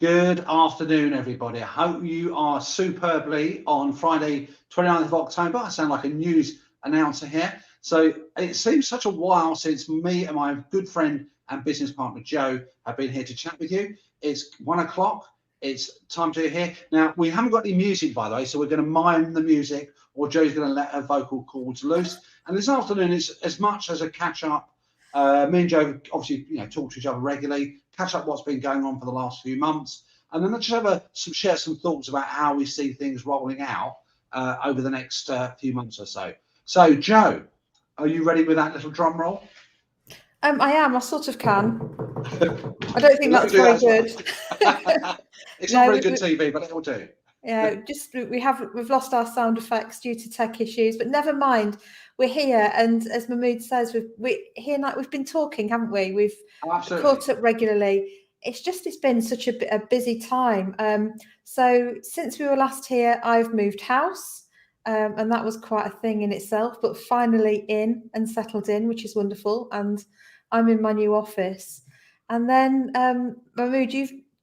Good afternoon, everybody. I hope you are superbly on Friday, 29th of October. I sound like a news announcer here. So it seems such a while since me and my good friend and business partner, Joe, have been here to chat with you. It's 1 o'clock. It's time to hear. Now, we haven't got any music, by the way, so we're going to mime the music, or Joe's going to let her vocal cords loose. And this afternoon is as much as a catch-up. Me and Joe obviously, talk to each other regularly, catch up what's been going on for the last few months, and then let's just have share some thoughts about how we see things rolling out over the next few months or so. So, Joe, are you ready with that little drum roll? I am. I sort of can. I don't think that's very good. It's not very good TV, but it will do. Yeah, we've lost our sound effects due to tech issues, but never mind. We're here, and as Mahmood says, we've been talking, haven't we? We've caught up regularly. It's been such a busy time. So since we were last here, I've moved house, and that was quite a thing in itself. But finally in and settled in, which is wonderful. And I'm in my new office. And then Mahmood,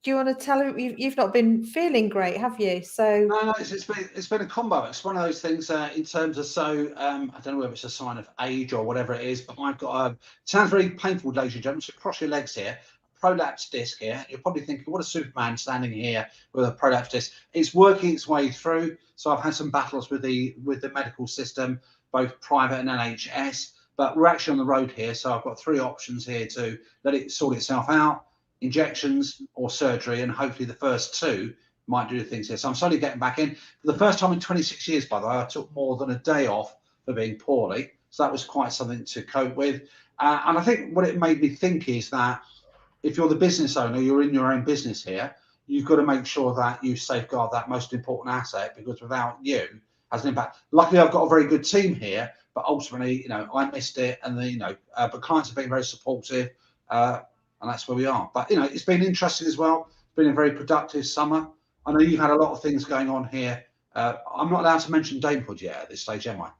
do you want to tell her you've not been feeling great, have you? So no, it's been a combo. It's one of those things in terms of I don't know whether it's a sign of age or whatever it is, but I've got it sounds very painful, ladies and gentlemen. So cross your legs here. Prolapse disc here. You're probably thinking, what a Superman standing here with a prolapse disc. It's working its way through. So I've had some battles with the medical system, both private and NHS, but we're actually on the road here. So I've got 3 options here to let it sort itself out: injections or surgery, and hopefully the first 2 might do things here. So I'm slowly getting back in. For the first time in 26 years, by the way, I took more than a day off for being poorly. So that was quite something to cope with. And I think what it made me think is that if you're the business owner, you're in your own business here, you've got to make sure that you safeguard that most important asset, because without you, has an impact. Luckily, I've got a very good team here, but ultimately, I missed it, and but clients have been very supportive, and that's where we are. But it's been interesting as well. It's been a very productive summer. I know you've had a lot of things going on here. I'm not allowed to mention damehood yet at this stage, am I?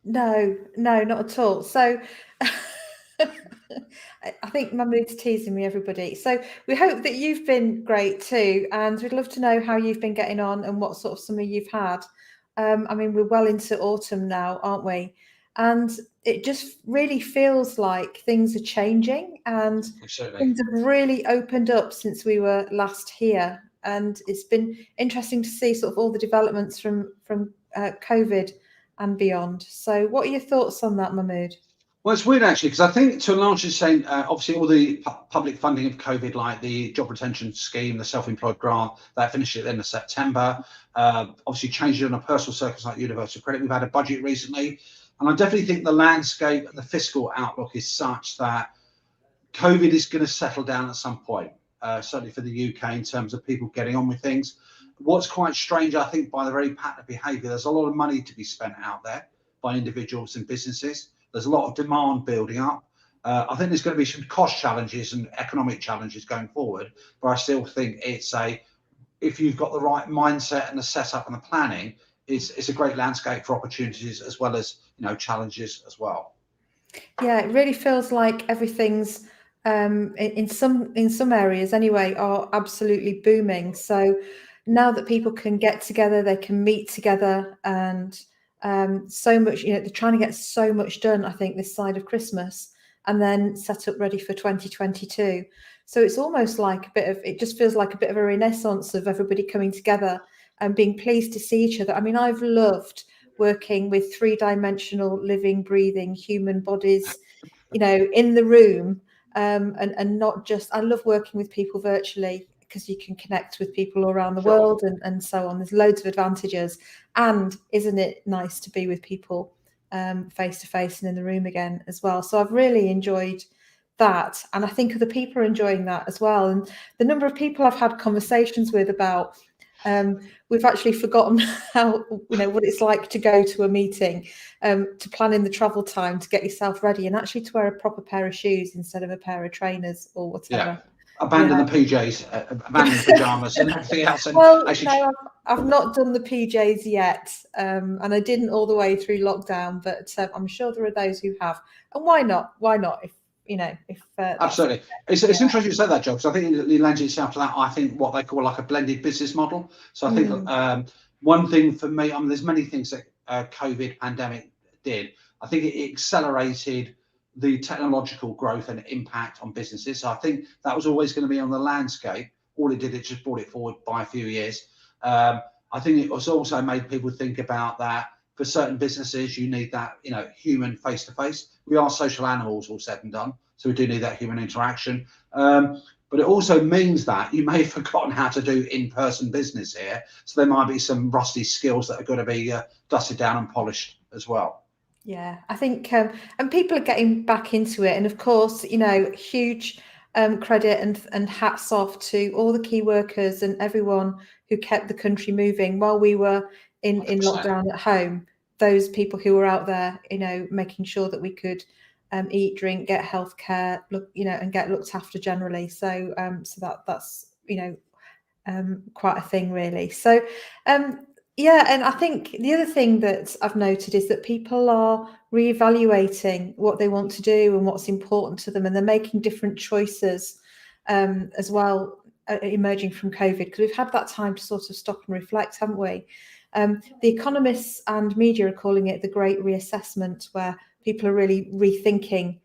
No, not at all. So I think Mahmood's teasing me, everybody. So we hope that you've been great too, and we'd love to know how you've been getting on and what sort of summer you've had. I mean, we're well into autumn now, aren't we? And it just really feels like things are changing, and things have really opened up since we were last here. And it's been interesting to see sort of all the developments from COVID and beyond. So what are your thoughts on that, Mahmood? Well, it's weird actually, because I think to a large extent, obviously all the public funding of COVID, like the job retention scheme, the self-employed grant, that finished at the end of September. Obviously changed it on a personal circumstance like universal credit. We've had a budget recently, and I definitely think the landscape and the fiscal outlook is such that COVID is going to settle down at some point, certainly for the UK, in terms of people getting on with things. What's quite strange, I think, by the very pattern of behaviour, there's a lot of money to be spent out there by individuals and businesses. There's a lot of demand building up. I think there's going to be some cost challenges and economic challenges going forward, but I still think if you've got the right mindset and the setup and the planning, it's a great landscape for opportunities as well as challenges as well. Yeah, it really feels like everything's in some areas anyway are absolutely booming. So now that people can get together, they can meet together, and so much, they're trying to get so much done, I think, this side of Christmas, and then set up ready for 2022. So it's almost like it just feels like a bit of a renaissance of everybody coming together and being pleased to see each other. I mean, I've loved working with 3-dimensional living, breathing human bodies, in the room, and not just, I love working with people virtually, because you can connect with people all around the world and so on. There's loads of advantages. And isn't it nice to be with people face to face and in the room again as well? So I've really enjoyed that. And I think other people are enjoying that as well. And the number of people I've had conversations with about, we've actually forgotten how, what it's like to go to a meeting, to plan in the travel time, to get yourself ready, and actually to wear a proper pair of shoes instead of a pair of trainers or whatever. Yeah. Abandon the PJs, abandon the pajamas and everything else. And well, no, I've not done the PJs yet, and I didn't all the way through lockdown, but I'm sure there are those who have. And why not? Why not? if Absolutely. It's interesting you said that, Joe, because I think it lends itself to that, I think, what they call like a blended business model. So I think one thing for me, I mean, there's many things that COVID pandemic did. I think it accelerated the technological growth and impact on businesses. So I think that was always going to be on the landscape. All it did, it just brought it forward by a few years. I think it was also made people think about that for certain businesses, you need that, human face-to-face. We are social animals, all said and done. So we do need that human interaction. But it also means that you may have forgotten how to do in-person business here. So there might be some rusty skills that are going to be dusted down and polished as well. Yeah, I think, and people are getting back into it. And of course, huge credit and hats off to all the key workers and everyone who kept the country moving while we were in lockdown at home. Those people who were out there, making sure that we could eat, drink, get healthcare, and get looked after generally. So, that's quite a thing, really. So, yeah, and I think the other thing that I've noted is that people are reevaluating what they want to do and what's important to them, and they're making different choices as well, emerging from COVID, because we've had that time to sort of stop and reflect, haven't we? The economists and media are calling it the Great Reassessment, where people are really rethinking,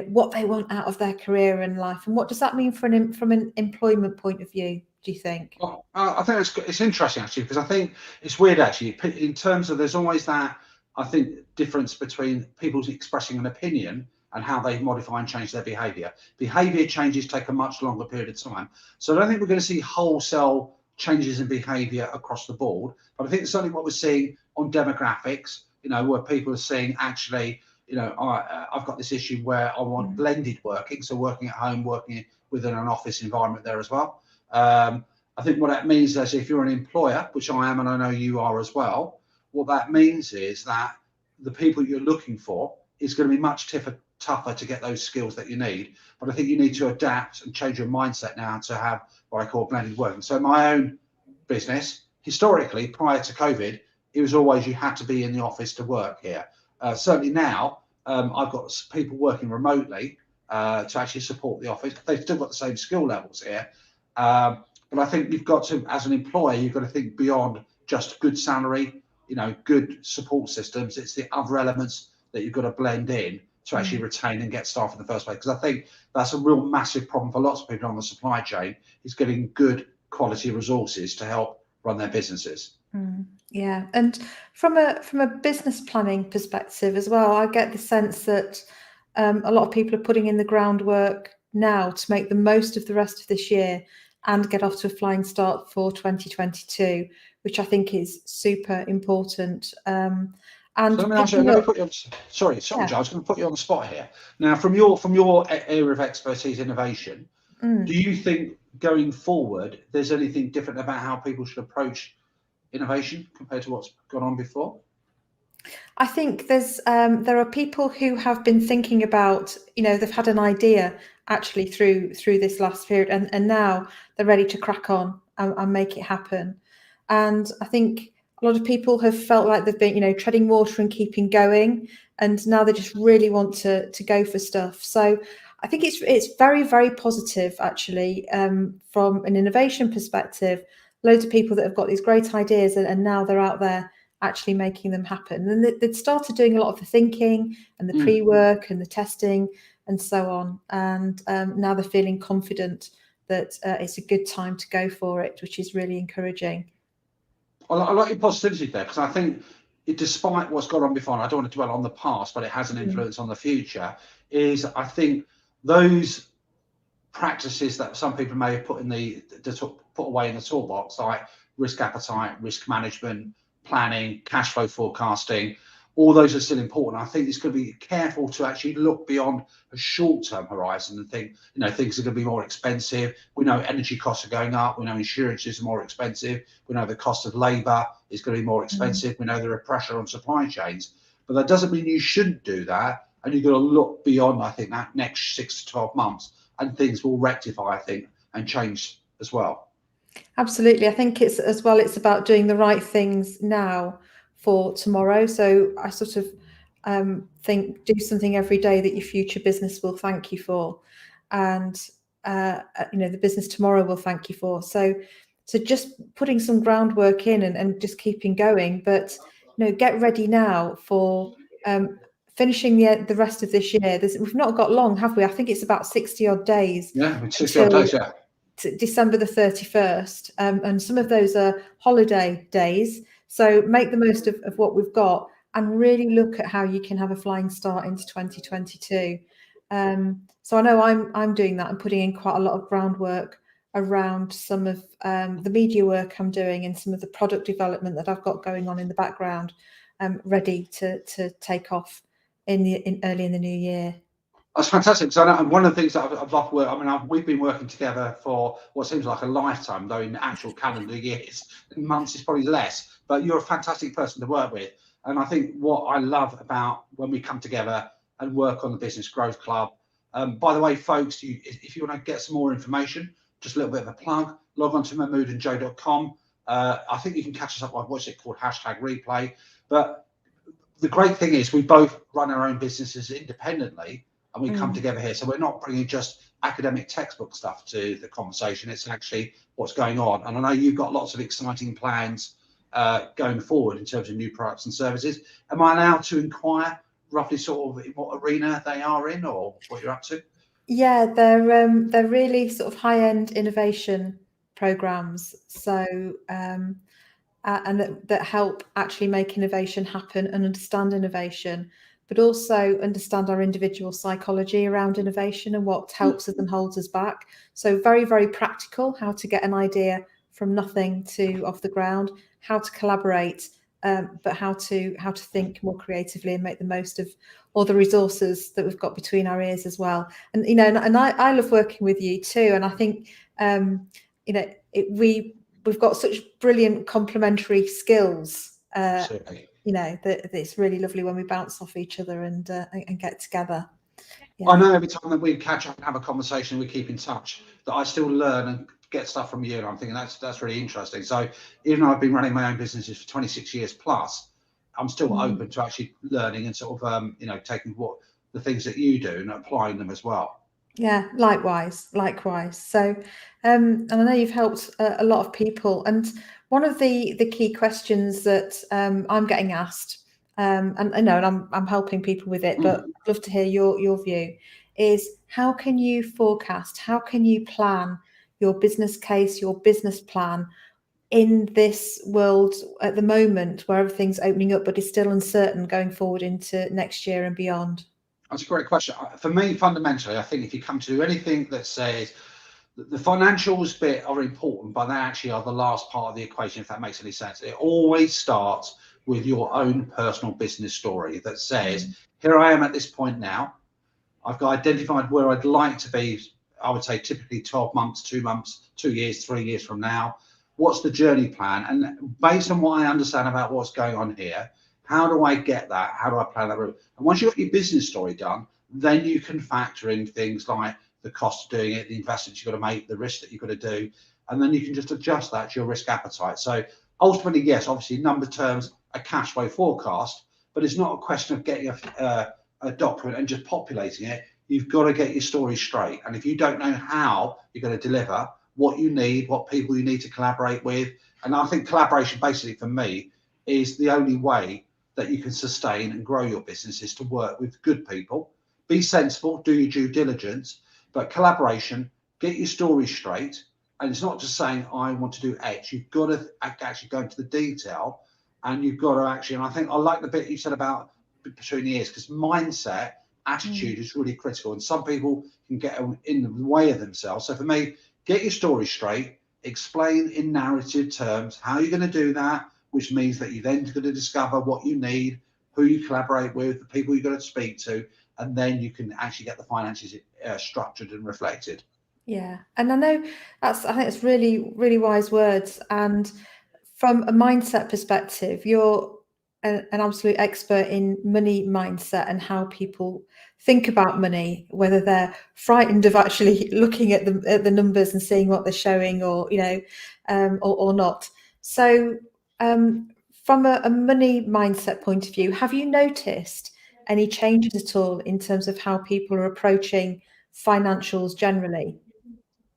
what they want out of their career and life, and what does that mean from an employment point of view? Do you think? Well, I think it's interesting actually, because I think it's weird actually in terms of there's always that, I think, difference between people expressing an opinion and how they modify and change their behaviour. Behaviour changes take a much longer period of time. So I don't think we're going to see wholesale changes in behaviour across the board. But I think certainly what we're seeing on demographics, where people are saying, actually, I've got this issue where I want blended working, so working at home, working within an office environment there as well. I think what that means is if you're an employer, which I am, and I know you are as well, what that means is that the people you're looking for is going to be much tougher to get those skills that you need. But I think you need to adapt and change your mindset now to have what I call blended working. So my own business, historically, prior to COVID, it was always you had to be in the office to work here. Certainly now, I've got people working remotely to actually support the office. They've still got the same skill levels here. But I think you've got to, as an employer, you've got to think beyond just good salary, good support systems. It's the other elements that you've got to blend in to actually retain and get staff in the first place. Because I think that's a real massive problem for lots of people on the supply chain, is getting good quality resources to help run their businesses. Yeah, and from a business planning perspective as well, I get the sense that a lot of people are putting in the groundwork now to make the most of the rest of this year and get off to a flying start for 2022, which I think is super important. And so let me ask you, sorry, Joe, I was going to put you on the spot here. Now, from your area of expertise, innovation, do you think going forward there's anything different about how people should approach innovation compared to what's gone on before? I think there are people who have been thinking about, they've had an idea actually through this last period, and now they're ready to crack on and make it happen. And I think a lot of people have felt like they've been, treading water and keeping going, and now they just really want to go for stuff. So I think it's very, very positive actually, from an innovation perspective. Loads of people that have got these great ideas and now they're out there actually making them happen. And they'd started doing a lot of the thinking and the pre-work and the testing and so on. And now they're feeling confident that it's a good time to go for it, which is really encouraging. I like your positivity there, because I think despite what's gone on before, and I don't want to dwell on the past, but it has an influence on the future, is I think those practices that some people may have put away in the toolbox, like risk appetite, risk management, planning, cash flow forecasting, all those are still important. I think it's going to be careful to actually look beyond a short-term horizon and think, things are going to be more expensive. We know energy costs are going up. We know insurances are more expensive. We know the cost of labour is going to be more expensive. We know there are pressure on supply chains. But that doesn't mean you shouldn't do that. And you've got to look beyond, I think, that next 6 to 12 months, and things will rectify, I think, and change as well. Absolutely. I think it's about doing the right things now for tomorrow. So I sort of do something every day that your future business will thank you for, and the business tomorrow will thank you for. So just putting some groundwork in and just keeping going, but get ready now for finishing the rest of this year. We've not got long, have we? I think it's about 60 odd days. Yeah, 60 odd days, yeah. To December the 31st, and some of those are holiday days. So make the most of what we've got and really look at how you can have a flying start into 2022. So I know I'm doing that and putting in quite a lot of groundwork around some of the media work I'm doing and some of the product development that I've got going on in the background, ready to take off early in the new year. That's fantastic. So one of the things that I've loved work. I mean, we've been working together for what seems like a lifetime, though in actual calendar years, months is probably less. But you're a fantastic person to work with, and I think what I love about when we come together and work on the Business Growth Club. By the way, folks, if you want to get some more information, just a little bit of a plug. Log on to mahmoodandjoe.com. I think you can catch us up on what's it called, #replay. But the great thing is we both run our own businesses independently. And we come together here. So we're not bringing just academic textbook stuff to the conversation. It's actually what's going on. And I know you've got lots of exciting plans going forward in terms of new products and services. Am I allowed to inquire roughly sort of what arena they are in or what you're up to? Yeah, they're really sort of high-end innovation programs. So and that help actually make innovation happen and understand innovation, but also understand our individual psychology around innovation and what helps us and holds us back. So very, very practical, how to get an idea from nothing to off the ground, how to collaborate, but how to think more creatively and make the most of all the resources that we've got between our ears as well. And and I love working with you too. And I think we've got such brilliant complementary skills. That it's really lovely when we bounce off each other and get together. Yeah. I know every time that we catch up and have a conversation, we keep in touch, that I still learn and get stuff from you. And I'm thinking that's really interesting. So even though I've been running my own businesses for 26 years plus, I'm still open to actually learning and sort of, taking what the things that you do and applying them as well. Yeah, likewise. So, and I know you've helped a lot of people. And one of the key questions that I'm getting asked, and I'm helping people with it, but I'd love to hear your view, is how can you forecast, how can you plan your business case, your business plan in this world at the moment where everything's opening up, but is still uncertain going forward into next year and beyond? That's a great question. For me, fundamentally, I think if you come to anything that says the financials bit are important, but they actually are the last part of the equation, if that makes any sense. It always starts with your own personal business story that says, here I am at this point now. I've got identified where I'd like to be, I would say typically 12 months, 2 months, 2 years, 3 years from now. What's the journey plan? And based on what I understand about what's going on here, how do I get that? How do I plan that route? And once you've got your business story done, then you can factor in things like the cost of doing it, the investments you've got to make, the risk that you've got to do, and then you can just adjust that to your risk appetite. So ultimately, yes, obviously, number terms, a cash flow forecast, but it's not a question of getting a document and just populating it. You've got to get your story straight. And if you don't know how you're going to deliver, what you need, what people you need to collaborate with, and I think collaboration, basically, for me, is the only way that you can sustain and grow your business is to work with good people, be sensible, do your due diligence, but collaboration, get your story straight. And it's not just saying, I want to do X. You've got to actually go into the detail, and you've got to actually, and I think I like the bit you said about between the ears, because mindset, attitude is really critical. And some people can get in the way of themselves. So for me, get your story straight, explain in narrative terms how you're going to do that, which means that you're then going to discover what you need, who you collaborate with, the people you've got to speak to, and then you can actually get the finances structured and reflected. Yeah, and I know I think it's really, really wise words. And from a mindset perspective, you're an absolute expert in money mindset and how people think about money, whether they're frightened of actually looking at the numbers and seeing what they're showing, or or not. So from a money mindset point of view, have you noticed any changes at all in terms of how people are approaching financials generally?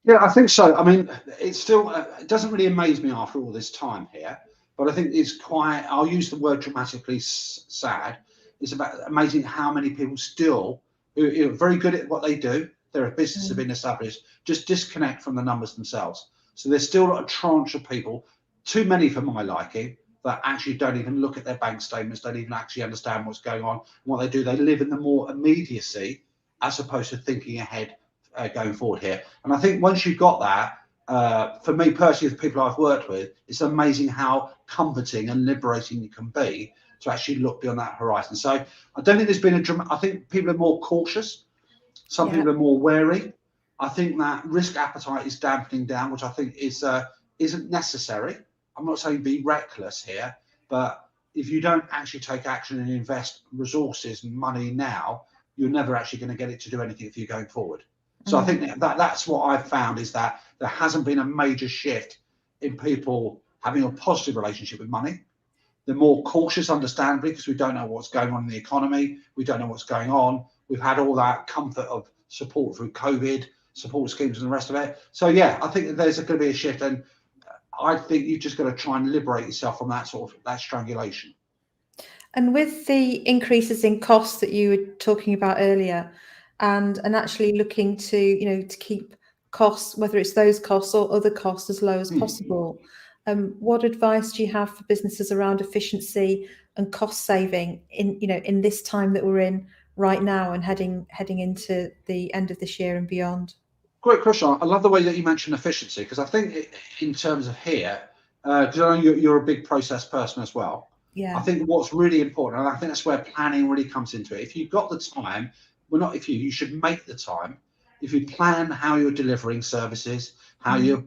Yeah, I think so. I mean, it's still, it doesn't really amaze me after all this time here, but I think it's quite, I'll use the word dramatically sad. It's about amazing how many people still, who are very good at what they do, their business have been established, just disconnect from the numbers themselves. So there's still a tranche of people, too many for my liking, that actually don't even look at their bank statements, don't even actually understand what's going on. What they do, they live in the more immediacy as opposed to thinking ahead going forward here. And I think once you've got that, for me personally, the people I've worked with, it's amazing how comforting and liberating it can be to actually look beyond that horizon. So I don't think there's been I think people are more cautious. Some people are more wary. I think that risk appetite is dampening down, which I think is isn't necessary. I'm not saying be reckless here, but if you don't actually take action and invest resources and money now, you're never actually going to get it to do anything for you going forward. So I think that's what I've found, is that there hasn't been a major shift in people having a positive relationship with money. They're more cautious, understandably, because we don't know what's going on in the economy. We don't know what's going on. We've had all that comfort of support through COVID, support schemes and the rest of it. So yeah, I think there's going to be a shift, and I think you've just got to try and liberate yourself from that sort of that strangulation. And with the increases in costs that you were talking about earlier, and actually looking to, to keep costs, whether it's those costs or other costs, as low as possible, what advice do you have for businesses around efficiency and cost saving in this time that we're in right now and heading into the end of this year and beyond? Great question. I love the way that you mentioned efficiency, because I think in terms of here, because I know you're a big process person as well. Yeah. I think what's really important, and I think that's where planning really comes into it. If you've got the time, well, not if you should make the time. If you plan how you're delivering services, how you're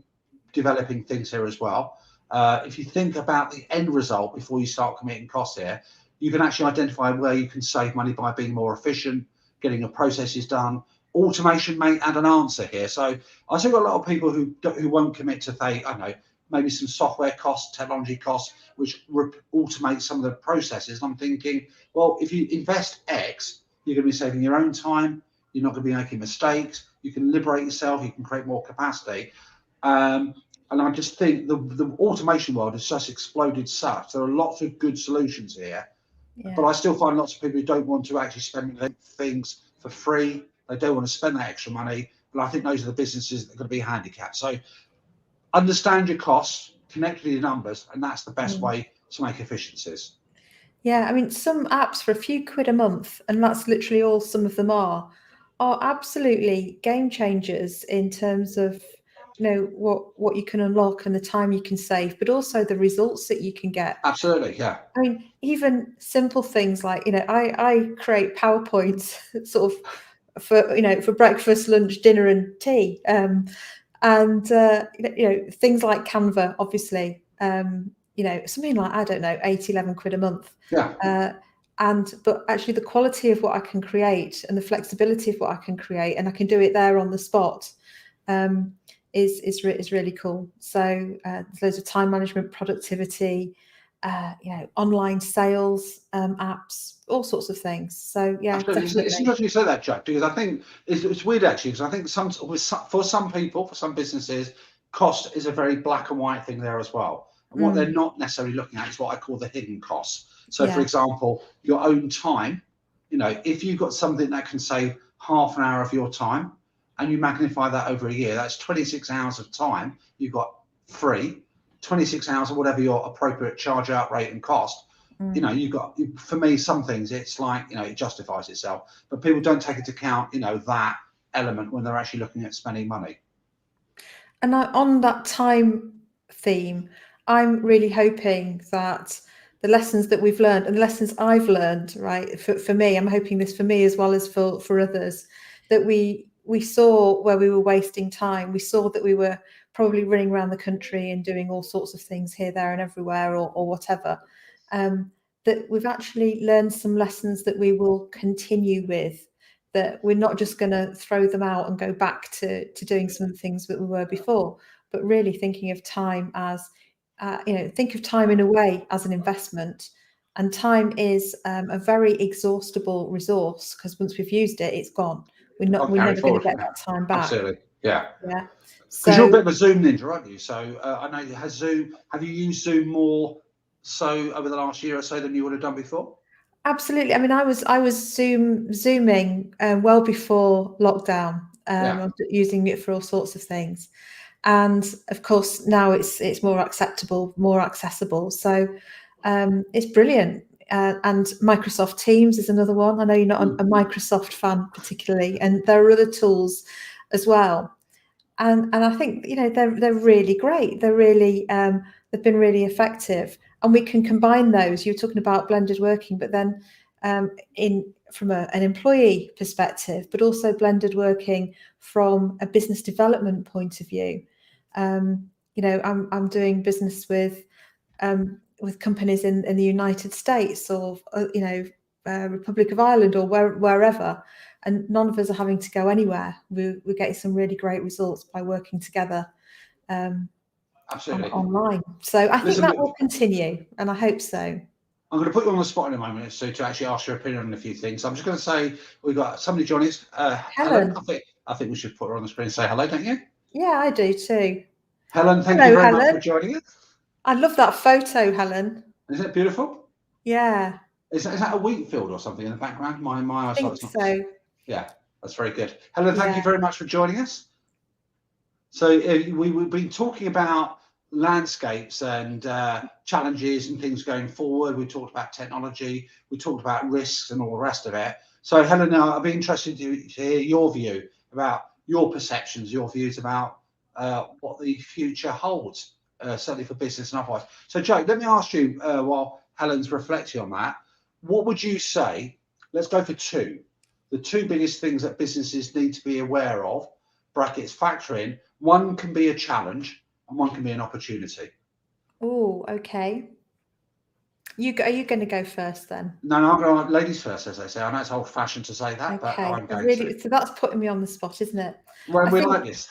developing things here as well. If you think about the end result before you start committing costs here, you can actually identify where you can save money by being more efficient, getting your processes done. Automation may add an answer here. So I see a lot of people who won't commit to, I don't know, maybe some software costs, technology costs, which automate some of the processes. And I'm thinking, well, if you invest X, you're going to be saving your own time. You're not going to be making mistakes. You can liberate yourself. You can create more capacity. And I just think the automation world has just exploded such. There are lots of good solutions here. Yeah. But I still find lots of people who don't want to actually spend things for free. They don't want to spend that extra money. But I think those are the businesses that are going to be handicapped. So understand your costs, connect with your numbers, and that's the best way to make efficiencies. Yeah, I mean, some apps for a few quid a month, and that's literally all some of them are absolutely game changers in terms of, what you can unlock and the time you can save, but also the results that you can get. Absolutely, yeah. I mean, even simple things like, I create PowerPoints sort of for breakfast, lunch, dinner, and tea, and things like Canva, obviously. Something like, I don't know, 11 quid a month. Yeah. But actually the quality of what I can create and the flexibility of what I can create, and I can do it there on the spot, is really cool. So there's loads of time management, productivity, online sales, apps, all sorts of things. So yeah, definitely. It's interesting you say that, Jack, because I think it's weird actually, because I think for some people, for some businesses, cost is a very black and white thing there as well. And what they're not necessarily looking at is what I call the hidden costs. So for example, your own time, if you've got something that can save half an hour of your time and you magnify that over a year, that's 26 hours of time you've got free, 26 hours or whatever your appropriate charge out rate and cost. You've got, for me, some things it's like, it justifies itself, but people don't take into account, that element when they're actually looking at spending money. And on that time theme, I'm really hoping that the lessons that we've learned and the lessons I've learned, right, for me, I'm hoping this for me as well as for others, that we saw where we were wasting time. We saw that we were probably running around the country and doing all sorts of things here, there, and everywhere, or whatever. That we've actually learned some lessons that we will continue with, that we're not just going to throw them out and go back to doing some of the things that we were before, but really thinking of time as, think of time in a way as an investment, And time is a very exhaustible resource, because once we've used it, it's gone. We're never going to get that time back. Absolutely, yeah. Yeah. Because you're a bit of a Zoom ninja, aren't you? So I know have you used Zoom more so over the last year or so than you would have done before? Absolutely. I mean, I was zooming well before lockdown. I was using it for all sorts of things, and of course now it's more acceptable, more accessible. So it's brilliant. And Microsoft Teams is another one. I know you're not a Microsoft fan particularly, and there are other tools as well. And I think, you know, they're really great. They're really they've been really effective, and we can combine those. You're talking about blended working, but then from an employee perspective, but also blended working from a business development point of view. You know, I'm doing business with companies in the United States, or you know, Republic of Ireland, or wherever. And none of us are having to go anywhere. We're getting some really great results by working together Absolutely. online. So I think that will continue, and I hope so. I'm going to put you on the spot in a moment, so to actually ask your opinion on a few things. I'm just going to say we've got somebody joining us. Helen. I think we should put her on the screen and say hello, don't you? Yeah, I do too. Helen, thank you very much for joining us. I love that photo, Helen. Isn't it beautiful? Yeah. Is that a wheat field or something in the background? My I think so. Yeah, that's very good. Helen, thank you very much for joining us. So we've been talking about landscapes and challenges and things going forward. We talked about technology. We talked about risks and all the rest of it. So Helen, I'd be interested to hear your view about your perceptions, your views about what the future holds, certainly for business and otherwise. So Joe, let me ask you, while Helen's reflecting on that, what would you say, let's go for two, the two biggest things that businesses need to be aware of, brackets factor in, one can be a challenge and one can be an opportunity. Oh, okay. Are you going to go first then? No, I'm going to ladies first, as they say. I know it's old fashioned to say that, but I'm going to. So that's putting me on the spot, isn't it? Well, we like this.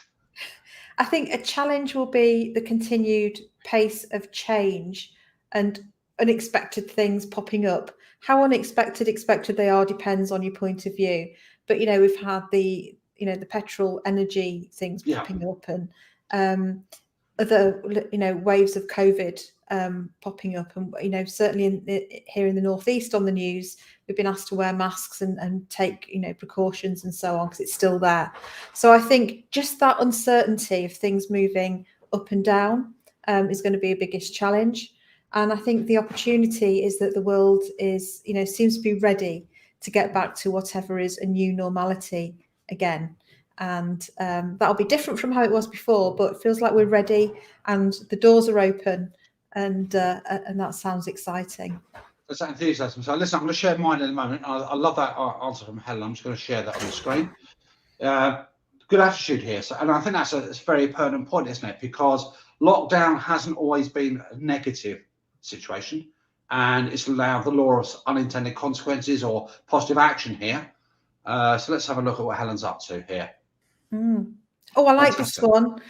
I think a challenge will be the continued pace of change and unexpected things popping up. How expected they are depends on your point of view. But, you know, we've had the petrol energy things popping up, and other, you know, waves of COVID popping up. And, you know, certainly here in the Northeast on the news, we've been asked to wear masks and take, you know, precautions and so on, because it's still there. So I think just that uncertainty of things moving up and down is going to be a biggest challenge. And I think the opportunity is that the world is, you know, seems to be ready to get back to whatever is a new normality again. And that'll be different from how it was before, but it feels like we're ready and the doors are open, and that sounds exciting. That's that enthusiasm. So listen, I'm going to share mine in a moment. I love that answer from Helen. I'm just going to share that on the screen. Good attitude here. So, and I think that's a very pertinent point, isn't it? Because lockdown hasn't always been a negative situation, and it's allowed the law of unintended consequences or positive action here. So let's have a look at what Helen's up to here. Oh, I like this one.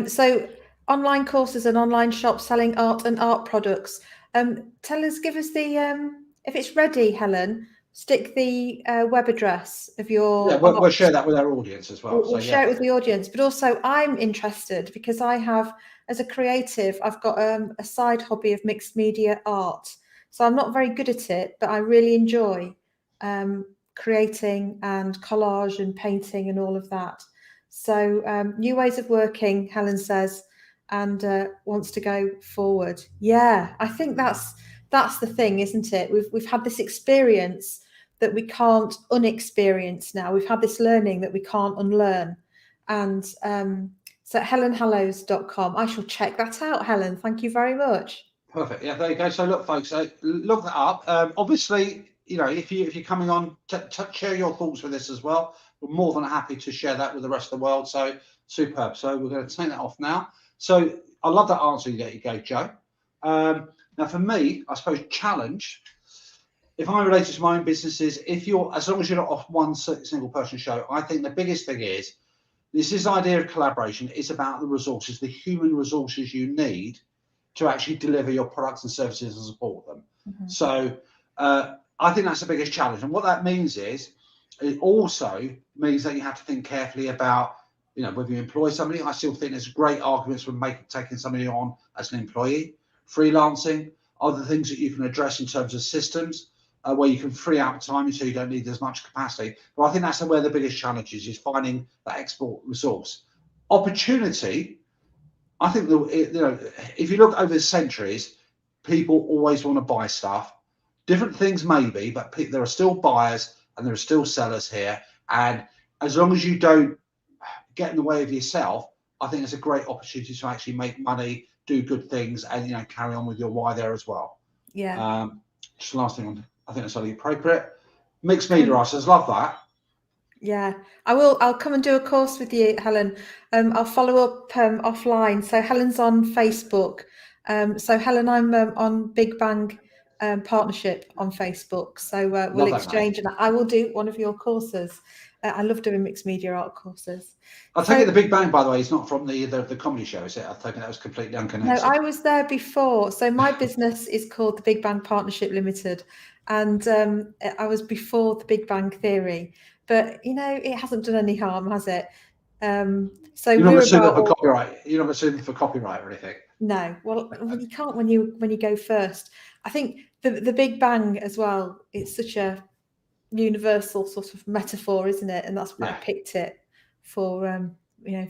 So online courses and online shops selling art and art products. Give us the, if it's ready, Helen, stick the web address of your... Yeah, we'll share that with our audience as well. We'll share it with the audience, but also I'm interested because I have, as a creative, I've got a side hobby of mixed media art. So I'm not very good at it, but I really enjoy creating and collage and painting and all of that. So new ways of working, Helen says, and wants to go forward. Yeah, I think that's the thing, isn't it? We've had this experience that we can't unexperience now. We've had this learning that we can't unlearn. And so helenhallows.com, I shall check that out, Helen. Thank you very much. Perfect. Yeah, there you go. So look, folks, look that up. Obviously, you know, if you're coming on, share your thoughts with us as well. We're more than happy to share that with the rest of the world. So superb. So we're going to take that off now. So I love that answer you gave, Joe. Now for me, I suppose challenge, if I relate it to my own businesses, as long as you're not off one single person show, I think the biggest thing is this idea of collaboration is about the resources, the human resources you need to actually deliver your products and services and support them. So I think that's the biggest challenge. And what that means is, it also means that you have to think carefully about, whether you employ somebody. I still think there's great arguments for taking somebody on as an employee. Freelancing, other things that you can address in terms of systems, where you can free up time so you don't need as much capacity. But I think that's where the biggest challenge is finding that export resource. Opportunity, I think, if you look over the centuries, people always want to buy stuff. Different things maybe, but there are still buyers and there are still sellers here. And as long as you don't get in the way of yourself, I think it's a great opportunity to actually make money, do good things, and carry on with your why there as well. Yeah. Just the last thing, I think that's only appropriate. Mixed media artists, love that. Yeah, I'll come and do a course with you, Helen. I'll follow up offline. So Helen's on Facebook. So Helen, I'm on Big Bang Partnership on Facebook. So we'll exchange, and I will do one of your courses. I love doing mixed media art courses. I take it the Big Bang, by the way, is not from the comedy show, is it? I think that was completely unconnected. No, I was there before. So my business is called the Big Bang Partnership Limited, and I was before the Big Bang Theory. But it hasn't done any harm, has it? So you're not suing for copyright. You're not suing for copyright or anything. No, well, you can't when you go first. I think the Big Bang as well. It's such a universal sort of metaphor, isn't it? And that's why I picked it for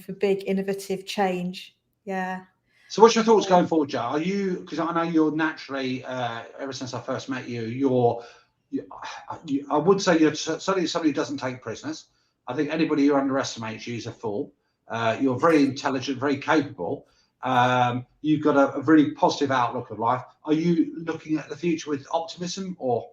for big innovative change. Yeah. So what's your thoughts going forward, Joe? Are you, because I know you're naturally, ever since I first met you, I would say you're certainly somebody who doesn't take prisoners. I think anybody who underestimates you is a fool. You're very intelligent, very capable. You've got a really positive outlook of life. Are you looking at the future with optimism, or?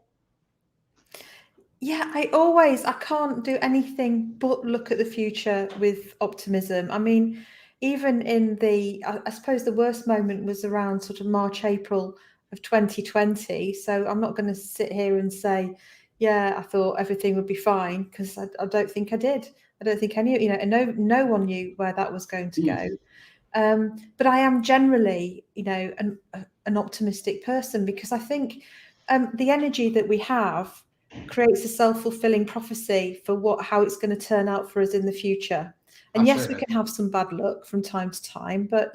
Yeah, I can't do anything but look at the future with optimism. I mean, even in I suppose the worst moment was around sort of March, April of 2020. So I'm not going to sit here and say, yeah, I thought everything would be fine, because I don't think I did. I don't think no one knew where that was going to go. But I am generally, an optimistic person, because I think the energy that we have creates a self-fulfilling prophecy for how it's going to turn out for us in the future. And yes, we can have some bad luck from time to time, but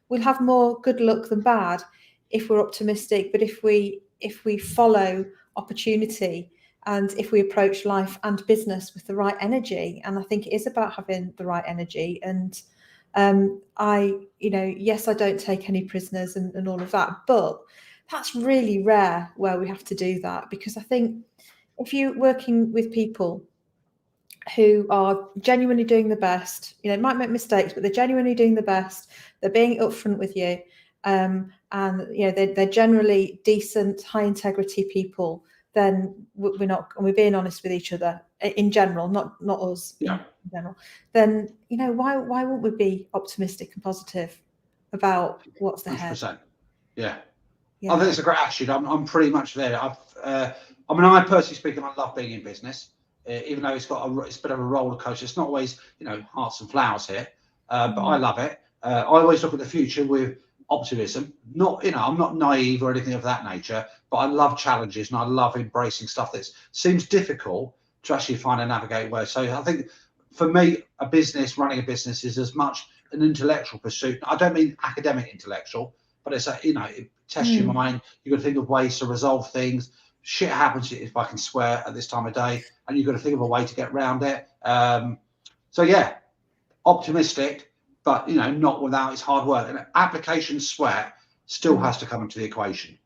we'll have more good luck than bad if we're optimistic. But if we follow opportunity, and if we approach life and business with the right energy, and I think it is about having the right energy. And yes, I don't take any prisoners and all of that, but that's really rare where we have to do that, because I think if you're working with people who are genuinely doing the best, might make mistakes, but they're genuinely doing the best, they're being upfront with you, and they're generally decent, high integrity people, then we're being honest with each other in general, not us in general, then why won't we be optimistic and positive about what's ahead? 100%. Yeah. I think it's a great attitude. I'm pretty much there. I personally speaking, I love being in business, even though it's a bit of a roller coaster. It's not always hearts and flowers here, but I love it. I always look at the future with optimism. I'm not naive or anything of that nature, but I love challenges and I love embracing stuff that seems difficult to actually find a navigate way. So I think for me, running a business is as much an intellectual pursuit. I don't mean academic intellectual, but it's it tests your mind. You've got to think of ways to resolve things. Shit happens, if I can swear, at this time of day, and you've got to think of a way to get around it. So yeah, optimistic, but not without its hard work. And application sweat still has to come into the equation.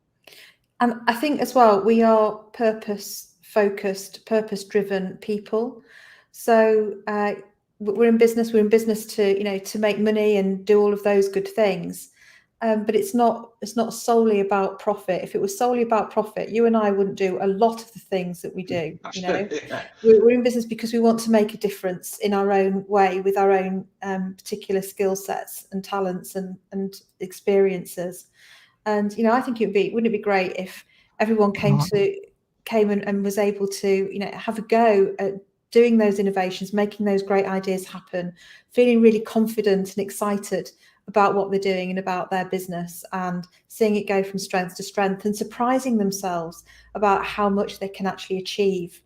And I think as well, we are purpose-focused, purpose-driven people. So we're in business to make money and do all of those good things. But it's not solely about profit. If it was solely about profit, you and I wouldn't do a lot of the things that we do. We're in business because we want to make a difference in our own way, with our own particular skill sets and talents and experiences. And I think wouldn't it be great if everyone came and was able to have a go at doing those innovations, making those great ideas happen, feeling really confident and excited about what they're doing and about their business, and seeing it go from strength to strength and surprising themselves about how much they can actually achieve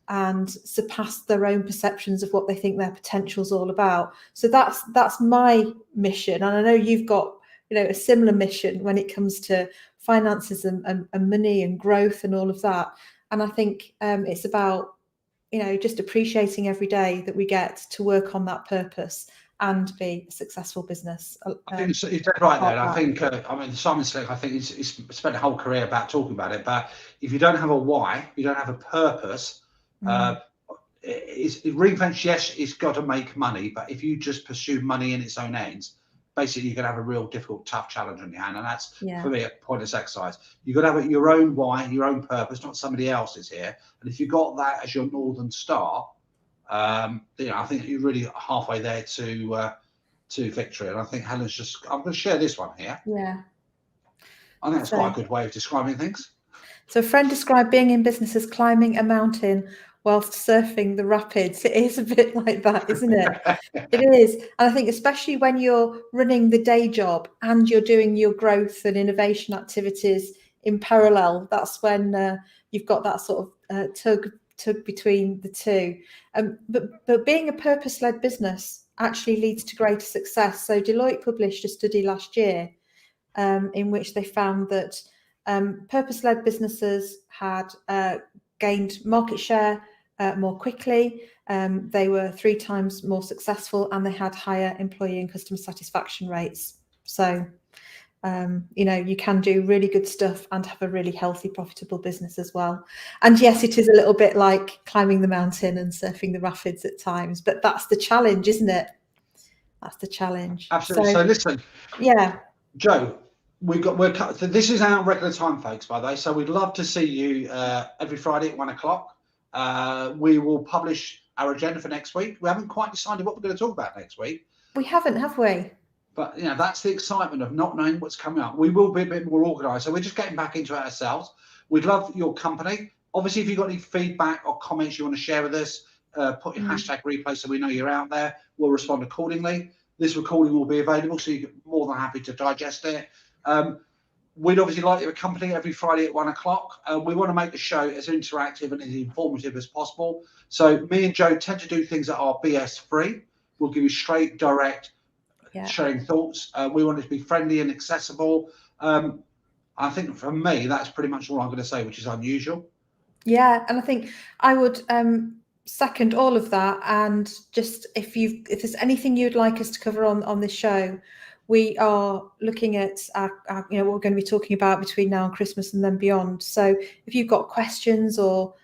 and surpass their own perceptions of what they think their potential is all about. So that's my mission. And I know you've got, you know, a similar mission when it comes to finances and money and growth and all of that. And I think it's about, you know, just appreciating every day that we get to work on that purpose and be a successful business. I think it's right there. I think, I mean, Simon Slick, I think he's spent a whole career about talking about it. But if you don't have a why, you don't have a purpose, ring-fence, yes, it's got to make money. But if you just pursue money in its own ends, basically you're going to have a real difficult, tough challenge on your hand. And that's, for me, a pointless exercise. You've got to have your own why, your own purpose, not somebody else's here. And if you've got that as your Northern Star, you know, I think you're really halfway there to victory. And I think Helen's just, I'm going to share this one here. Yeah. I think that's quite a good way of describing things. So a friend described being in business as climbing a mountain whilst surfing the rapids. It is a bit like that, isn't it? It is. And I think especially when you're running the day job and you're doing your growth and innovation activities in parallel, that's when you've got that sort of tug between the two. But being a purpose-led business actually leads to greater success. So Deloitte published a study last year in which they found that purpose-led businesses had gained market share more quickly. They were 3 times more successful, and they had higher employee and customer satisfaction rates. So, you know, you can do really good stuff and have a really healthy, profitable business as well. And yes, it is a little bit like climbing the mountain and surfing the rapids at times, but that's the challenge, isn't it? That's the challenge. Absolutely. So listen, Joe, this is our regular time, folks, by the way. So we'd love to see you every Friday at 1 o'clock. We will publish our agenda for next week. We haven't quite decided what we're going to talk about next week. We haven't, have we? But, you know, that's the excitement of not knowing what's coming up. We will be a bit more organised. So we're just getting back into it ourselves. We'd love your company. Obviously, if you've got any feedback or comments you want to share with us, put your hashtag replay so we know you're out there. We'll respond accordingly. This recording will be available, so you're more than happy to digest it. We'd obviously like your company every Friday at 1 o'clock. We want to make the show as interactive and as informative as possible. So me and Joe tend to do things that are BS free. We'll give you straight, direct, sharing thoughts. We want it to be friendly and accessible. I think for me, that's pretty much all I'm going to say, which is unusual. Yeah, and I think I would second all of that. And just if there's anything you'd like us to cover on this show, we are looking at you know, what we're going to be talking about between now and Christmas and then beyond. So if you've got questions or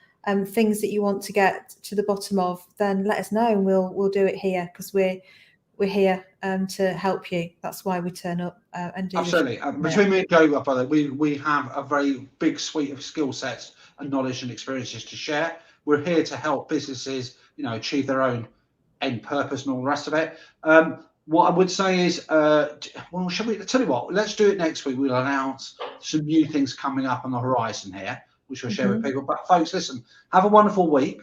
things that you want to get to the bottom of, then let us know, and we'll do it here, because we're here to help you. That's why we turn up and do absolutely. Between me and Joe, brother, we have a very big suite of skill sets and knowledge and experiences to share. We're here to help businesses, you know, achieve their own end purpose and all the rest of it. What I would say is, well, shall we tell you what? Let's do it next week. We'll announce some new things coming up on the horizon here, which we'll share with people. But folks, listen, have a wonderful week.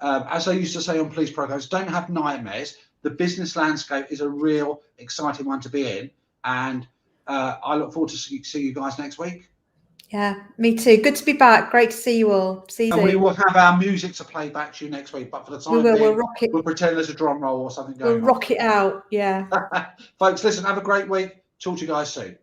As I used to say on police programs, don't have nightmares. The business landscape is a real exciting one to be in, and I look forward to see you guys next week. Yeah, me too. Good to be back. Great to see you all. See you soon. And we will have our music to play back to you next week, but for the time being, we'll pretend there's a drum roll or something going on. We'll rock it out. Yeah. Folks, listen, have a great week. Talk to you guys soon.